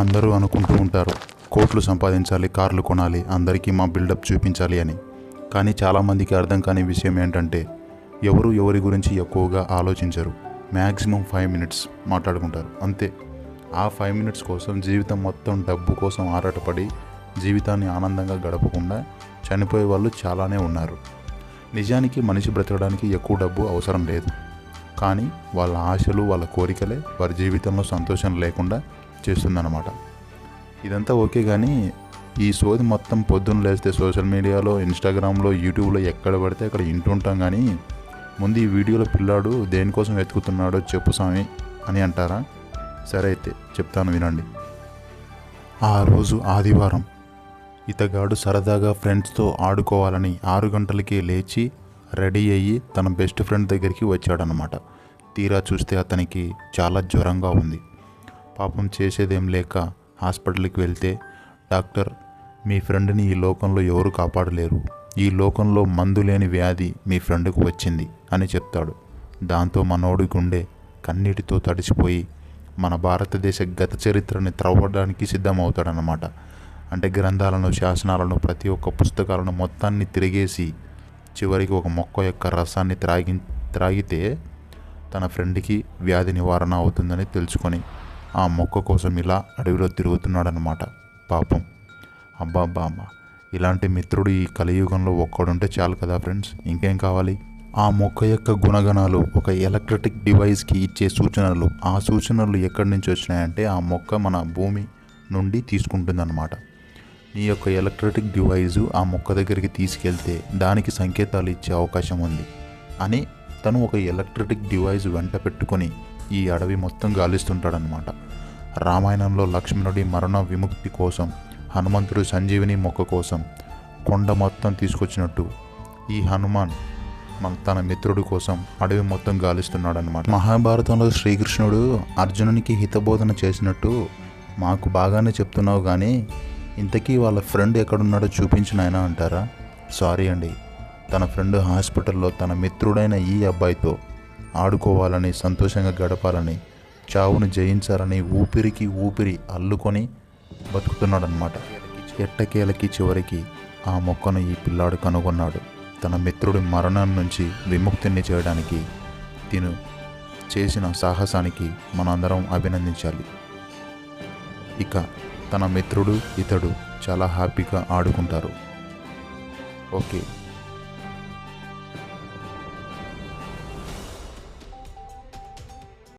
అందరూ అనుకుంటూ ఉంటారు కోట్లు సంపాదించాలి, కార్లు కొనాలి, అందరికీ మా బిల్డప్ చూపించాలి అని. కానీ చాలామందికి అర్థం కాని విషయం ఏంటంటే ఎవరు ఎవరి గురించి ఎక్కువగా ఆలోచించరు. మ్యాక్సిమం 5 minutes మాట్లాడుకుంటారు అంతే. ఆ 5 minutes కోసం జీవితం మొత్తం డబ్బు కోసం ఆరాటపడి జీవితాన్ని ఆనందంగా గడపకుండా చనిపోయే వాళ్ళు చాలానే ఉన్నారు. నిజానికి మనిషి బ్రతకడానికి ఎక్కువ డబ్బు అవసరం లేదు, కానీ వాళ్ళ ఆశలు వాళ్ళ కోరికలే వారి జీవితంలో సంతోషం లేకుండా చేస్తుందన్నమాట. ఇదంతా ఓకే, కానీ ఈ సోది మొత్తం పొద్దున్న లేస్తే సోషల్ మీడియాలో, ఇన్స్టాగ్రామ్లో, యూట్యూబ్లో ఎక్కడ పడితే అక్కడ వింటుంటాం. కానీ ముందు ఈ వీడియోలో పిల్లాడు దేనికోసం వెతుకుతున్నాడో చెప్పు స్వామి అని అంటారా? సరే అయితే చెప్తాను వినండి. ఆ రోజు ఆదివారం. ఇతగాడు సరదాగా ఫ్రెండ్స్తో ఆడుకోవాలని 6 గంటలకే లేచి రెడీ అయ్యి తన బెస్ట్ ఫ్రెండ్ దగ్గరికి వచ్చాడనమాట. తీరా చూస్తే అతనికి చాలా జ్వరంగా ఉంది. పాపం చేసేదేం లేక హాస్పిటల్కి వెళ్తే డాక్టర్, మీ ఫ్రెండ్ని ఈ లోకంలో ఎవరు కాపాడలేరు, ఈ లోకంలో మందు లేని వ్యాధి మీ ఫ్రెండ్కు వచ్చింది అని చెప్తాడు. దాంతో మనోడి గుండె కన్నీటితో తడిసిపోయి మన భారతదేశ గత చరిత్రని త్రవ్వడానికి సిద్ధమవుతాడనమాట. అంటే గ్రంథాలను, శాసనాలను, ప్రతి ఒక్క పుస్తకాలను మొత్తాన్ని తిరిగేసి చివరికి ఒక మొక్క యొక్క రసాన్ని త్రాగితే తన ఫ్రెండ్కి వ్యాధి నివారణ అవుతుందని తెలుసుకొని ఆ మొక్క కోసం ఇలా అడవిలో తిరుగుతున్నాడనమాట. పాపం. అబ్బా, ఇలాంటి మిత్రుడు ఈ కలియుగంలో ఒక్కడుంటే చాలు కదా ఫ్రెండ్స్, ఇంకేం కావాలి? ఆ మొక్క యొక్క గుణగణాలు ఒక ఎలక్ట్రిక్ డివైస్కి ఇచ్చే సూచనలు, ఆ సూచనలు ఎక్కడి నుంచి వచ్చినాయంటే ఆ మొక్క మన భూమి నుండి తీసుకుంటుందన్నమాట. నీ యొక్క ఎలక్ట్రిక్ డివైజు ఆ మొక్క దగ్గరికి తీసుకెళ్తే దానికి సంకేతాలు ఇచ్చే అవకాశం ఉంది అని తను ఒక ఎలక్ట్రిక్ డివైస్ వెంట పెట్టుకొని ఈ అడవి మొత్తం గాలిస్తుంటాడనమాట. రామాయణంలో లక్ష్మణుడి మరణ విముక్తి కోసం హనుమంతుడు సంజీవిని మొక్క కోసం కొండ మొత్తం తీసుకొచ్చినట్టు ఈ హనుమాన్ తన మిత్రుడి కోసం అడవి మొత్తం గాలిస్తున్నాడనమాట. మహాభారతంలో శ్రీకృష్ణుడు అర్జునునికి హితబోధన చేసినట్టు మాకు బాగానే చెప్తున్నావు, కానీ ఇంతకీ వాళ్ళ ఫ్రెండ్ ఎక్కడున్నాడో చూపించిన ఆయన అంటారా? సారీ అండి, తన ఫ్రెండ్ హాస్పిటల్లో తన మిత్రుడైన ఈ అబ్బాయితో ఆడుకోవాలని, సంతోషంగా గడపాలని, చావును జయించాలని ఊపిరికి ఊపిరి అల్లుకొని బతుకుతున్నాడనమాట. ఎట్టకేలకి చివరికి ఆ మొక్కను ఈ పిల్లాడు కనుగొన్నాడు. తన మిత్రుడి మరణం నుంచి విముక్తిని చేయడానికి తిను చేసిన సాహసానికి మనందరం అభినందించాలి. ఇక తన మిత్రుడు ఇతడు చాలా హ్యాపీగా ఆడుకుంటారు. ఓకే.